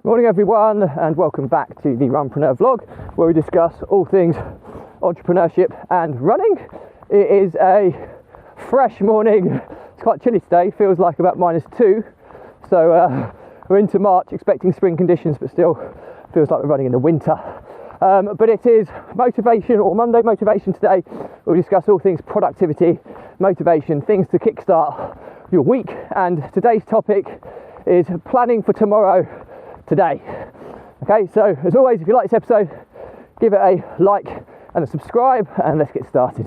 Morning everyone, and welcome back to the Runpreneur vlog, where we discuss all things entrepreneurship and running. It is a fresh morning. It's quite chilly today, feels like about -2, so we're into March expecting spring conditions, but still feels like we're running in the winter. But it is motivation, or Monday motivation today. We'll discuss all things productivity, motivation, things to kickstart your week, and today's topic is planning for tomorrow today. Okay, so as always, if you like this episode, give it a like and a subscribe, and let's get started.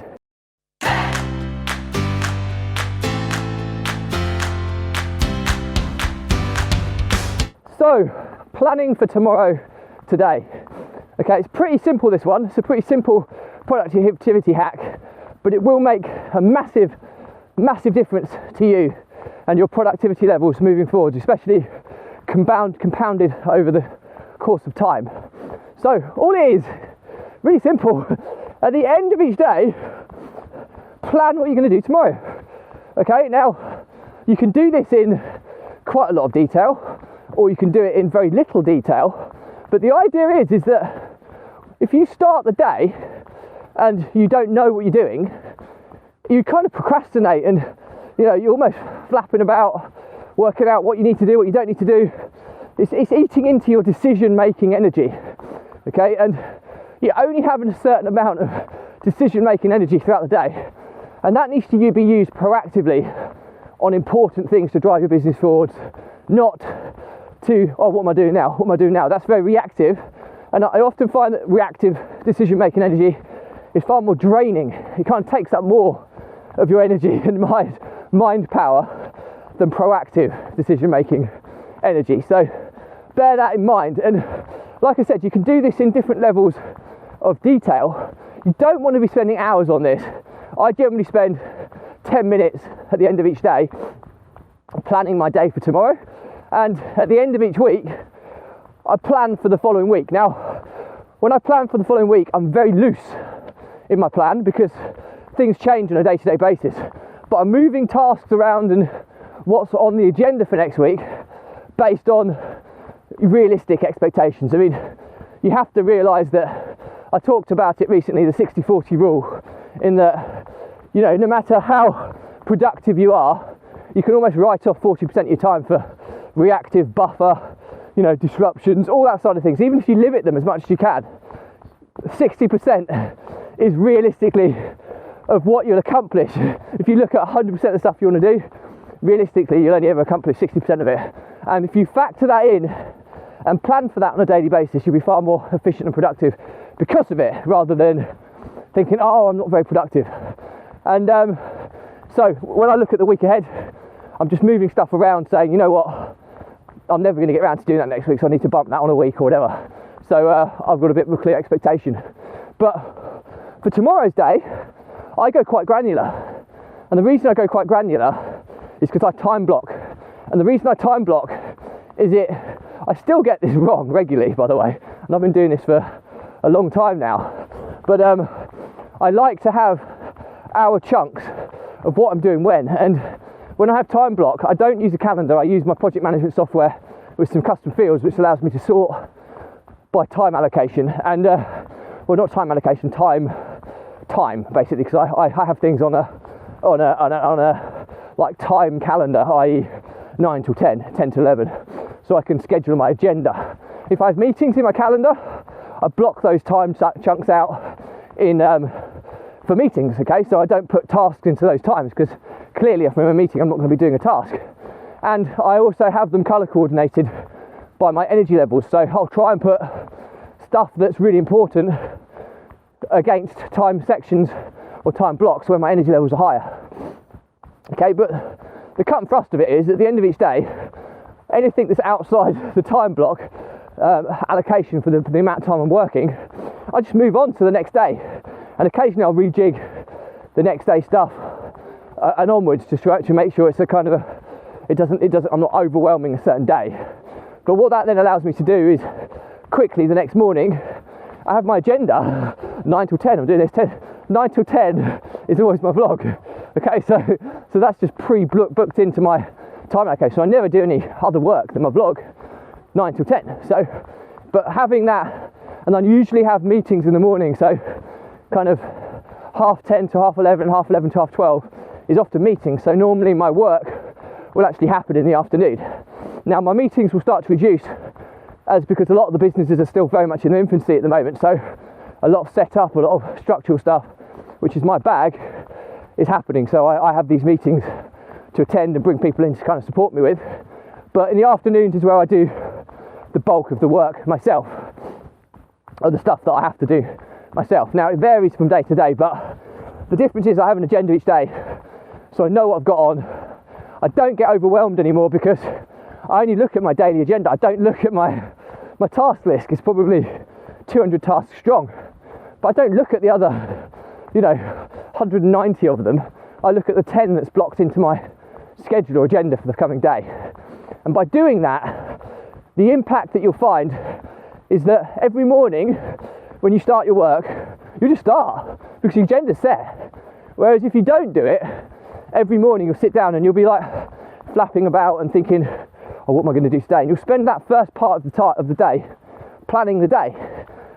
So, planning for tomorrow today. Okay, it's pretty simple, this one. It's a pretty simple productivity hack, but it will make a massive difference to you and your productivity levels moving forward, especially compounded over the course of time. So all it is, really simple. At the end of each day, plan what you're going to do tomorrow. Okay, now you can do this in quite a lot of detail, or you can do it in very little detail. But the idea is that if you start the day and you don't know what you're doing, you kind of procrastinate, and you're almost flapping about, working out what you need to do, what you don't need to do. It's eating into your decision-making energy, okay? And you're only having a certain amount of decision-making energy throughout the day, and that needs to be used proactively on important things to drive your business forward, not to, oh, what am I doing now? What am I doing now? That's very reactive, and I often find that reactive decision-making energy is far more draining. It kind of takes up more of your energy and mind power than proactive decision-making energy. So bear that in mind. And like I said, you can do this in different levels of detail. You don't want to be spending hours on this. I generally spend 10 minutes at the end of each day planning my day for tomorrow, and at the end of each week I plan for the following week. Now, when I plan for the following week, I'm very loose in my plan because things change on a day-to-day basis, but I'm moving tasks around and what's on the agenda for next week based on realistic expectations. I mean, you have to realise that, I talked about it recently, the 60-40 rule, in that, no matter how productive you are, you can almost write off 40% of your time for reactive buffer, disruptions, all that sort of things. Even if you limit them as much as you can, 60% is realistically of what you'll accomplish. If you look at 100% of the stuff you want to do, realistically you'll only ever accomplish 60% of it. And if you factor that in and plan for that on a daily basis, you'll be far more efficient and productive because of it, rather than thinking, oh, I'm not very productive. And so when I look at the week ahead, I'm just moving stuff around, saying, you know what, I'm never going to get around to doing that next week, so I need to bump that on a week or whatever. So I've got a bit of a clear expectation. But for tomorrow's day, I go quite granular. And the reason I go quite granular is because I time block. And the reason I time block is I still get this wrong regularly, by the way, and I've been doing this for a long time now. But I like to have hour chunks of what I'm doing when. And when I have time block, I don't use a calendar. I use my project management software with some custom fields, which allows me to sort by time allocation. And well, not time allocation, time basically, because I have things on a like time calendar, i.e. 9 till 10, 10 to 11, so I can schedule my agenda. If I have meetings in my calendar, I block those time chunks out in for meetings, okay? So I don't put tasks into those times, because clearly if I'm in a meeting, I'm not going to be doing a task. And I also have them color coordinated by my energy levels, so I'll try and put stuff that's really important against time sections or time blocks where my energy levels are higher. Okay, but the cut and thrust of it is, at the end of each day, anything that's outside the time block allocation for the amount of time I'm working, I just move on to the next day, and occasionally I'll rejig the next day stuff and onwards to make sure it's a kind of I'm not overwhelming a certain day. But what that then allows me to do is quickly the next morning, I have my agenda 9 till 10. I'm doing this 9 till 10 is always my vlog. Okay, so that's just pre-booked into my time allocation. So I never do any other work than my vlog 9 till 10. So, but having that, and I usually have meetings in the morning, so kind of 10:30 to 11:30, 11:30 to 12:30 is often meetings. So normally my work will actually happen in the afternoon. Now my meetings will start to reduce because a lot of the businesses are still very much in their infancy at the moment. So a lot of setup, a lot of structural stuff, which is my bag, is happening. So I have these meetings to attend and bring people in to kind of support me with. But in the afternoons is where I do the bulk of the work myself, or the stuff that I have to do myself. Now it varies from day to day, but the difference is I have an agenda each day, so I know what I've got on. I don't get overwhelmed anymore because I only look at my daily agenda. I don't look at my task list. It's probably 200 tasks strong, but I don't look at the other 190 of them. I look at the 10 that's blocked into my schedule or agenda for the coming day. And by doing that, the impact that you'll find is that every morning when you start your work, you just start because your agenda's set. Whereas if you don't do it, every morning you'll sit down and you'll be like flapping about and thinking, oh, what am I going to do today? And you'll spend that first part of the day planning the day.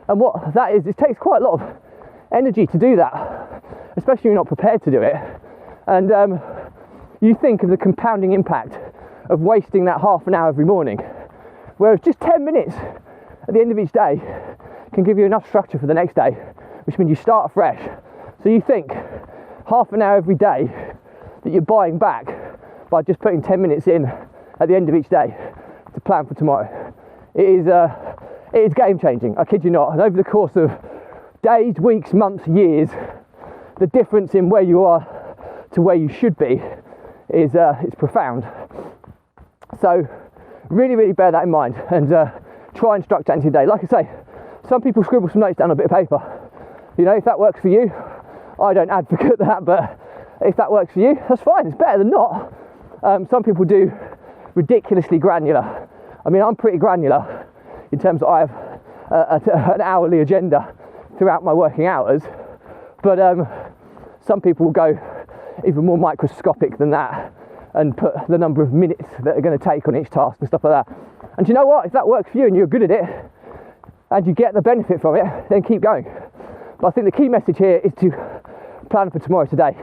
And what that is, it takes quite a lot of energy to do that, especially when you're not prepared to do it. And you think of the compounding impact of wasting that half an hour every morning, whereas just 10 minutes at the end of each day can give you enough structure for the next day, which means you start afresh. So you think half an hour every day that you're buying back by just putting 10 minutes in at the end of each day to plan for tomorrow. It is game changing, I kid you not. And over the course of days, weeks, months, years, the difference in where you are to where you should be is profound. So really, really bear that in mind and try and structure that into your day. Like I say, some people scribble some notes down on a bit of paper. If that works for you, I don't advocate that, but if that works for you, that's fine. It's better than not. Some people do ridiculously granular. I mean, I'm pretty granular in terms of I have an hourly agenda throughout my working hours, but some people will go even more microscopic than that and put the number of minutes that are going to take on each task and stuff like that. And you know what? If that works for you and you're good at it and you get the benefit from it, then keep going. But I think the key message here is to plan for tomorrow today.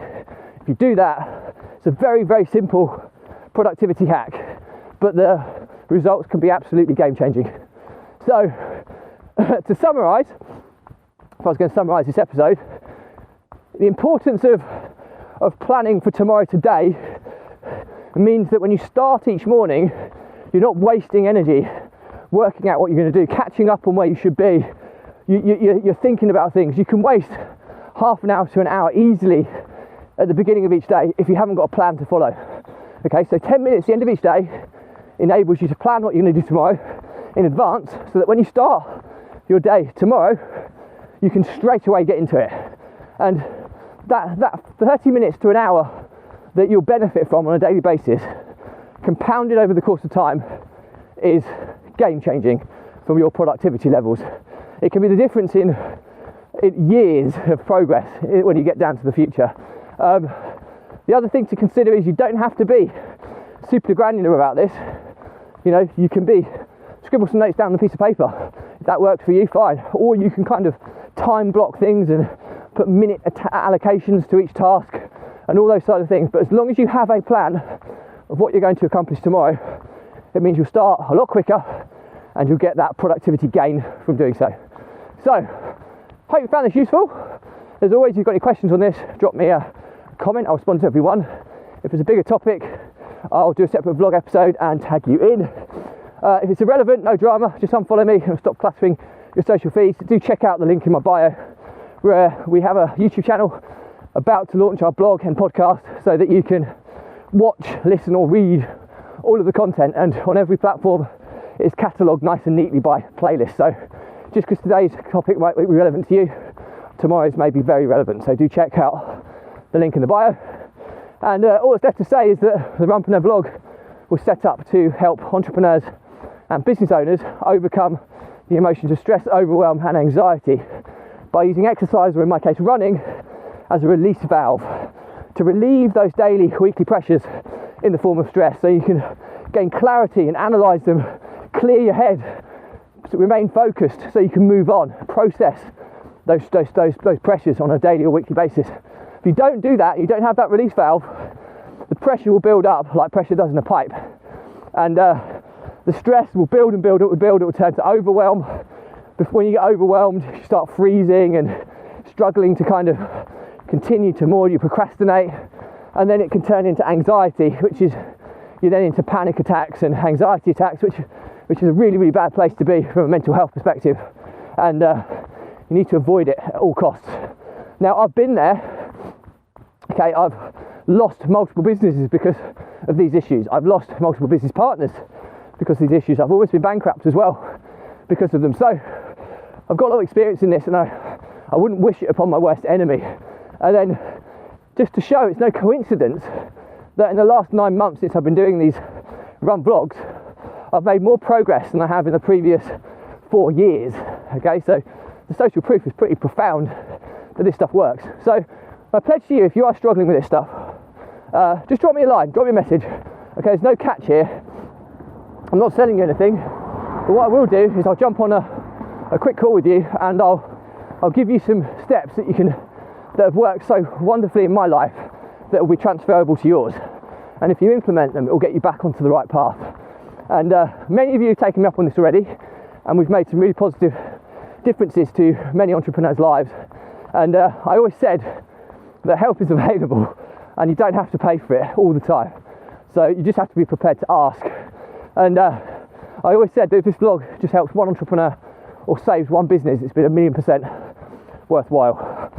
If you do that, it's a very, very simple productivity hack, but the results can be absolutely game changing. So to summarise, if I was going to summarise this episode, the importance of planning for tomorrow today means that when you start each morning, you're not wasting energy working out what you're going to do, catching up on where you should be. You're thinking about things. You can waste half an hour to an hour easily at the beginning of each day if you haven't got a plan to follow. Okay, so 10 minutes at the end of each day enables you to plan what you're going to do tomorrow in advance, so that when you start your day tomorrow, you can straight away get into it. And that 30 minutes to an hour that you'll benefit from on a daily basis, compounded over the course of time, is game changing from your productivity levels. It can be the difference in years of progress when you get down to the future. The other thing to consider is you don't have to be super granular about this. You can scribble some notes down on a piece of paper. If that works for you, fine. Or you can kind of time block things and put minute allocations to each task and all those sort of things. But as long as you have a plan of what you're going to accomplish tomorrow, it means you'll start a lot quicker and you'll get that productivity gain from doing so. So, hope you found this useful. As always, if you've got any questions on this, drop me a comment. I'll respond to everyone. If it's a bigger topic, I'll do a separate vlog episode and tag you in. If it's irrelevant, no drama, just unfollow me and stop cluttering your social feeds. Do check out the link in my bio, where we have a YouTube channel about to launch our blog and podcast, so that you can watch, listen or read all of the content, and on every platform it's catalogued nice and neatly by playlist. So just because today's topic might be relevant to you, tomorrow's may be very relevant. So do check out the link in the bio. And all that's left to say is that the Runpreneur vlog was set up to help entrepreneurs and business owners overcome the emotions of stress, overwhelm and anxiety by using exercise, or in my case running, as a release valve to relieve those daily, weekly pressures in the form of stress, so you can gain clarity and analyse them clear your head, so remain focused so you can move on, process those pressures on a daily or weekly basis. If you don't do that, you don't have that release valve, the pressure will build up like pressure does in a pipe, and the stress will build and build, it will turn to overwhelm. When you get overwhelmed, you start freezing and struggling to kind of continue to more, you procrastinate, and then it can turn into anxiety, which is, you're then into panic attacks and anxiety attacks, which is a really, really bad place to be from a mental health perspective, and you need to avoid it at all costs. Now, I've been there, okay, I've lost multiple businesses because of these issues. I've lost multiple business partners because of these issues. I've almost been bankrupt as well because of them. So I've got a lot of experience in this, and I wouldn't wish it upon my worst enemy. And then just to show it's no coincidence that in the last 9 months since I've been doing these run vlogs, I've made more progress than I have in the previous 4 years. Okay, so the social proof is pretty profound that this stuff works. So my pledge to you, if you are struggling with this stuff, just drop me a line, drop me a message. Okay, there's no catch here. I'm not selling you anything, but what I will do is I'll jump on a quick call with you, and I'll give you some steps that have worked so wonderfully in my life that will be transferable to yours. And if you implement them, it will get you back onto the right path. And many of you have taken me up on this already, and we've made some really positive differences to many entrepreneurs' lives. And I always said that help is available, and you don't have to pay for it all the time. So you just have to be prepared to ask. And I always said that if this vlog just helps one entrepreneur or saves one business, it's been 1,000,000% worthwhile.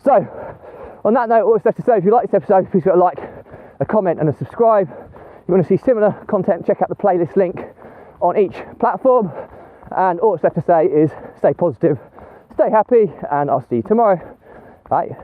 So on that note, all that's left to say, if you like this episode, please give it a like, a comment and a subscribe. If you want to see similar content, check out the playlist link on each platform. And all that's left to say is stay positive, stay happy, and I'll see you tomorrow. Bye.